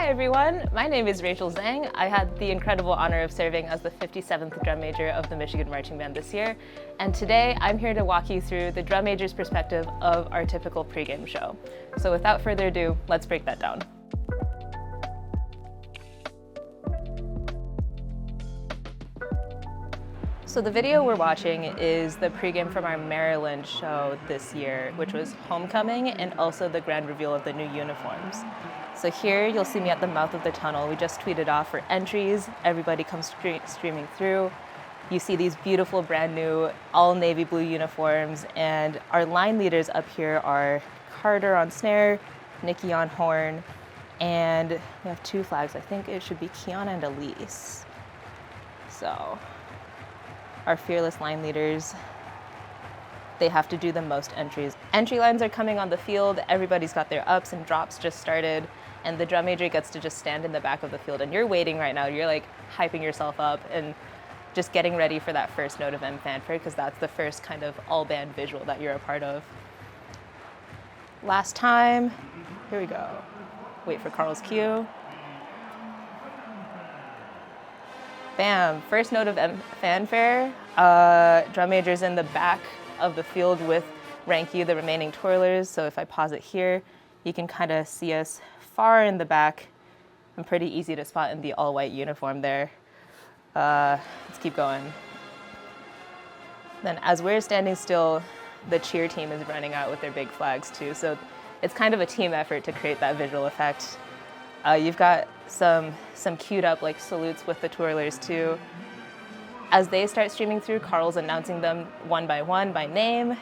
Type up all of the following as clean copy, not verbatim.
Hi everyone, my name is Rachel Zhang. I had the incredible honor of serving as the 57th drum major of the Michigan Marching Band this year. And today I'm here to walk you through the drum major's perspective of our typical pregame show. So without further ado, let's break that down. So the video we're watching is the pregame from our Maryland show this year, which was homecoming and also the grand reveal of the new uniforms. So here you'll see me at the mouth of the tunnel. We just tweeted off for entries. Everybody comes streaming through. You see these beautiful brand new all navy blue uniforms, and our line leaders up here are Carter on snare, Nikki on horn, and we have two flags. I think it should be Kiana and Elise. So our fearless line leaders, they have to do the most entries. Entry lines are coming on the field. Everybody's got their ups and drops just started, and the drum major gets to just stand in the back of the field. And you're waiting right now. You're like hyping yourself up and just getting ready for that first note of M fanfare, because that's the first kind of all band visual that you're a part of. Last time, here we go. Wait for Carl's cue. Bam, first note of M fanfare. Drum major's in the back of the field with rank U, the remaining twirlers. So if I pause it here, you can kind of see us far in the back and pretty easy to spot in the all white uniform there. Let's keep going. Then as we're standing still, the cheer team is running out with their big flags too. So it's kind of a team effort to create that visual effect. You've got some queued up like salutes with the twirlers too. As they start streaming through, Carl's announcing them one by name.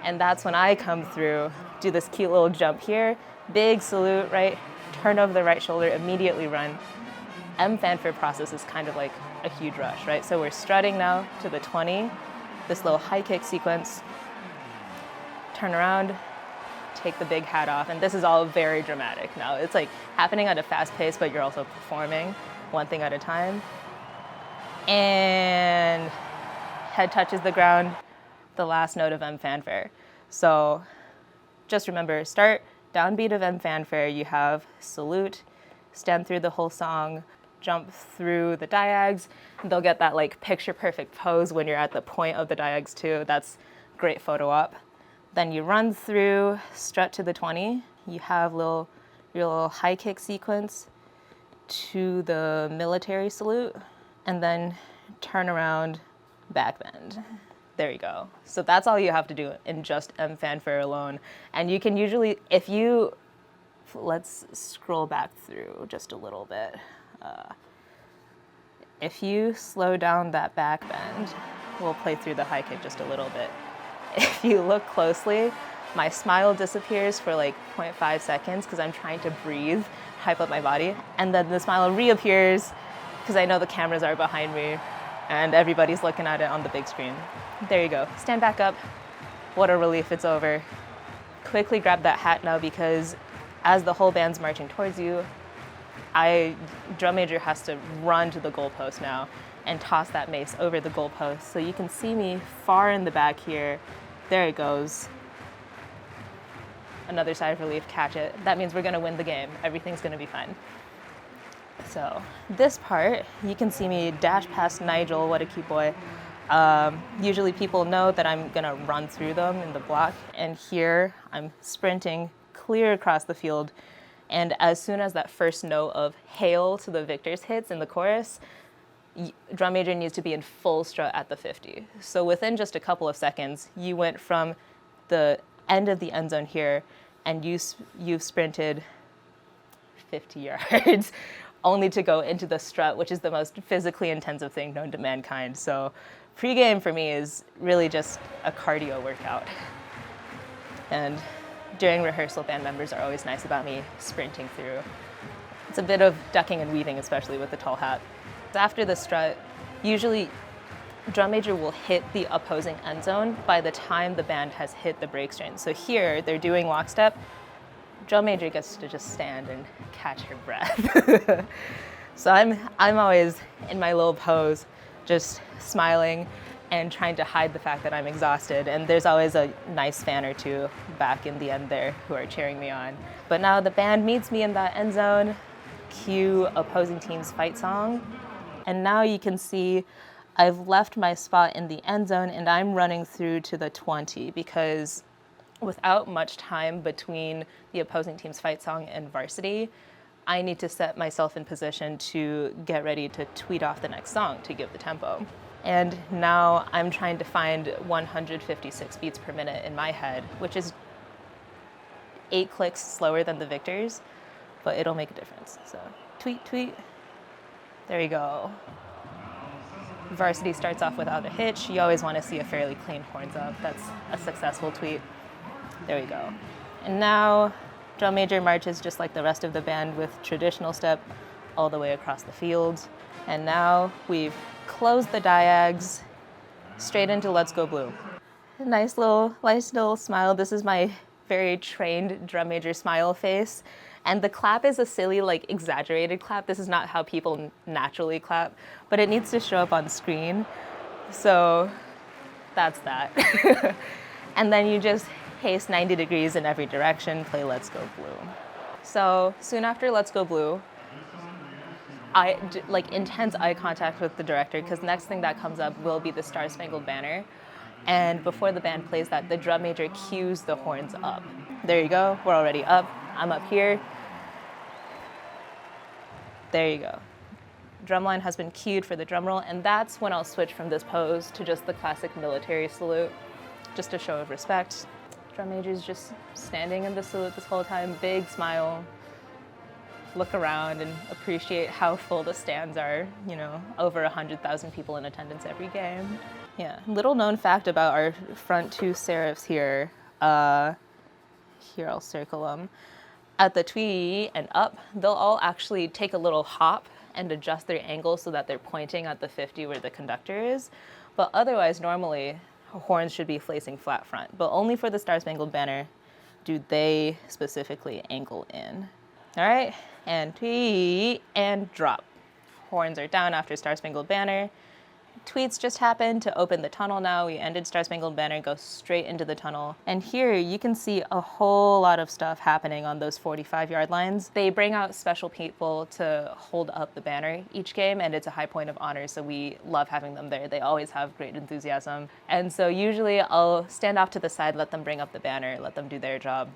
And that's when I come through, do this cute little jump here, big salute, right? Turn over the right shoulder, immediately run. M fanfare process is kind of like a huge rush, right? So we're strutting now to the 20, this little high kick sequence, turn around, take the big hat off, and this is all very dramatic now. It's like happening at a fast pace, but you're also performing one thing at a time. And head touches the ground, the last note of M fanfare. So just remember, start, downbeat of M fanfare, you have salute, stand through the whole song, jump through the diags. They'll get that like picture perfect pose when you're at the point of the diags too. That's great photo op. Then you run through, strut to the 20. You have your little high kick sequence to the military salute, and then turn around, back bend. There you go. So that's all you have to do in just M fanfare alone. And you can usually, let's scroll back through just a little bit. If you slow down that back bend, we'll play through the high kick just a little bit. If you look closely, my smile disappears for like 0.5 seconds because I'm trying to breathe, hype up my body, and then the smile reappears because I know the cameras are behind me and everybody's looking at it on the big screen. There you go. Stand back up. What a relief it's over. Quickly grab that hat now, because as the whole band's marching towards you, drum major has to run to the goalpost now and toss that mace over the goalpost. So you can see me far in the back here. There it goes. Another sigh of relief, catch it. That means we're gonna win the game. Everything's gonna be fine. So this part, you can see me dash past Nigel, what a cute boy. Usually people know that I'm gonna run through them in the block, and here I'm sprinting clear across the field. And as soon as that first note of Hail to the Victors hits in the chorus, drum major needs to be in full strut at the 50. So within just a couple of seconds, you went from the end of the end zone here, and you've sprinted 50 yards, only to go into the strut, which is the most physically intensive thing known to mankind. So pregame for me is really just a cardio workout. And during rehearsal, band members are always nice about me sprinting through. It's a bit of ducking and weaving, especially with the tall hat. After the strut, usually drum major will hit the opposing end zone by the time the band has hit the break string. So here, they're doing lockstep. Drum major gets to just stand and catch her breath. So I'm always in my little pose, just smiling and trying to hide the fact that I'm exhausted. And there's always a nice fan or two back in the end there who are cheering me on. But now the band meets me in that end zone. cue opposing team's fight song. And now you can see I've left my spot in the end zone and I'm running through to the 20 because without much time between the opposing team's fight song and varsity, I need to set myself in position to get ready to tweet off the next song to give the tempo. And now I'm trying to find 156 beats per minute in my head, which is 8 clicks slower than the victors, but it'll make a difference. So tweet, tweet. There you go. Varsity starts off without a hitch. You always want to see a fairly clean horns up. That's a successful tweet. There we go. And now drum major marches just like the rest of the band with traditional step all the way across the field. And now we've closed the diags straight into Let's Go Blue. Nice little smile. This is my very trained drum major smile face. And the clap is a silly, like, exaggerated clap. This is not how people naturally clap, but it needs to show up on screen. So that's that. And then you just haste 90 degrees in every direction, play Let's Go Blue. So soon after Let's Go Blue, I like intense eye contact with the director because next thing that comes up will be the Star Spangled Banner. And before the band plays that, the drum major cues the horns up. There you go, we're already up. I'm up here. There you go. Drumline has been cued for the drum roll, and that's when I'll switch from this pose to just the classic military salute, just a show of respect. Drum major's just standing in the salute this whole time, big smile, look around and appreciate how full the stands are, you know, over 100,000 people in attendance every game. Yeah, little known fact about our front two serifs here. Here I'll circle them. At the twee and up, they'll all actually take a little hop and adjust their angle so that they're pointing at the 50 where the conductor is. But otherwise, normally, horns should be facing flat front. But only for the Star Spangled Banner do they specifically angle in. All right, and twee and drop. Horns are down after Star Spangled Banner. Tweets just happened to open the tunnel now. We ended Star Spangled Banner, go straight into the tunnel. And here you can see a whole lot of stuff happening on those 45-yard lines. They bring out special people to hold up the banner each game, and it's a high point of honor, so we love having them there. They always have great enthusiasm. And so usually I'll stand off to the side, let them bring up the banner, let them do their job.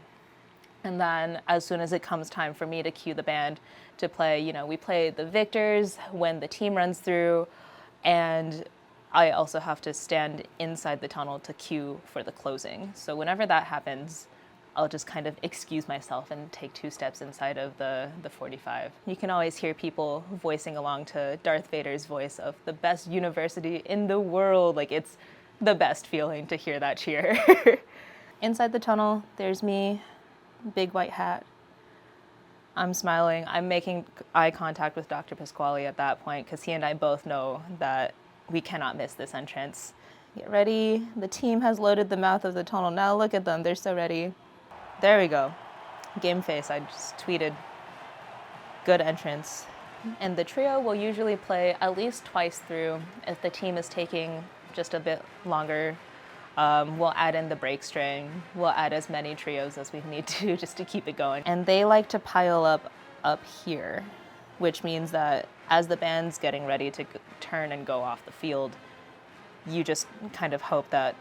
And then as soon as it comes time for me to cue the band to play, you know, we play the victors when the team runs through, and I also have to stand inside the tunnel to cue for the closing. So whenever that happens, I'll just kind of excuse myself and take 2 steps inside of the 45. You can always hear people voicing along to Darth Vader's voice of the best university in the world. Like, it's the best feeling to hear that cheer. Inside the tunnel, there's me, big white hat. I'm smiling. I'm making eye contact with Dr. Pasquale at that point because he and I both know that we cannot miss this entrance. Get ready. The team has loaded the mouth of the tunnel. Now look at them. They're so ready. There we go. Game face. I just tweeted. Good entrance. And the trio will usually play at least twice through. If the team is taking just a bit longer, we'll add in the break string. We'll add as many trios as we need to just to keep it going. And they like to pile up here, which means that as the band's getting ready to turn and go off the field, you just kind of hope that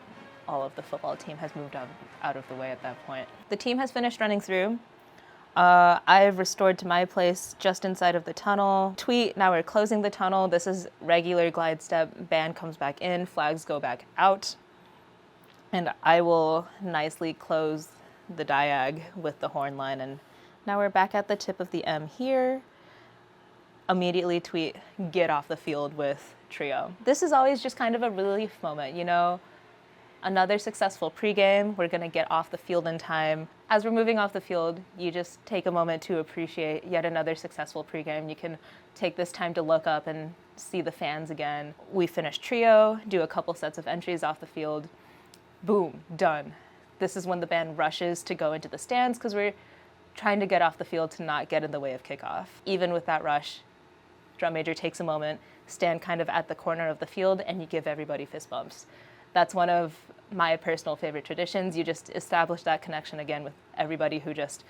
all of the football team has moved out of the way at that point. The team has finished running through. I've restored to my place just inside of the tunnel. Tweet, now we're closing the tunnel. This is regular glide step. Band comes back in, flags go back out. And I will nicely close the diag with the horn line. And now we're back at the tip of the M here. Immediately tweet, get off the field with trio. This is always just kind of a relief moment, you know? Another successful pregame. We're gonna get off the field in time. As we're moving off the field, you just take a moment to appreciate yet another successful pregame. You can take this time to look up and see the fans again. We finish trio, do a couple sets of entries off the field. Boom, done. This is when the band rushes to go into the stands because we're trying to get off the field to not get in the way of kickoff. Even with that rush, drum major takes a moment, stand kind of at the corner of the field, and you give everybody fist bumps. That's one of my personal favorite traditions. You just establish that connection again with everybody who just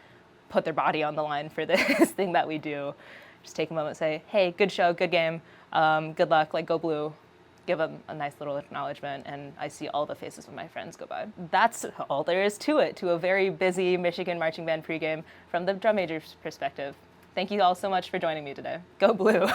put their body on the line for this thing that we do. just take a moment and say, hey, good show, good game, good luck, like go blue. Give them a nice little acknowledgement, and I see all the faces of my friends go by. That's all there is to it, to a very busy Michigan marching band pregame from the drum major's perspective. Thank you all so much for joining me today. Go blue.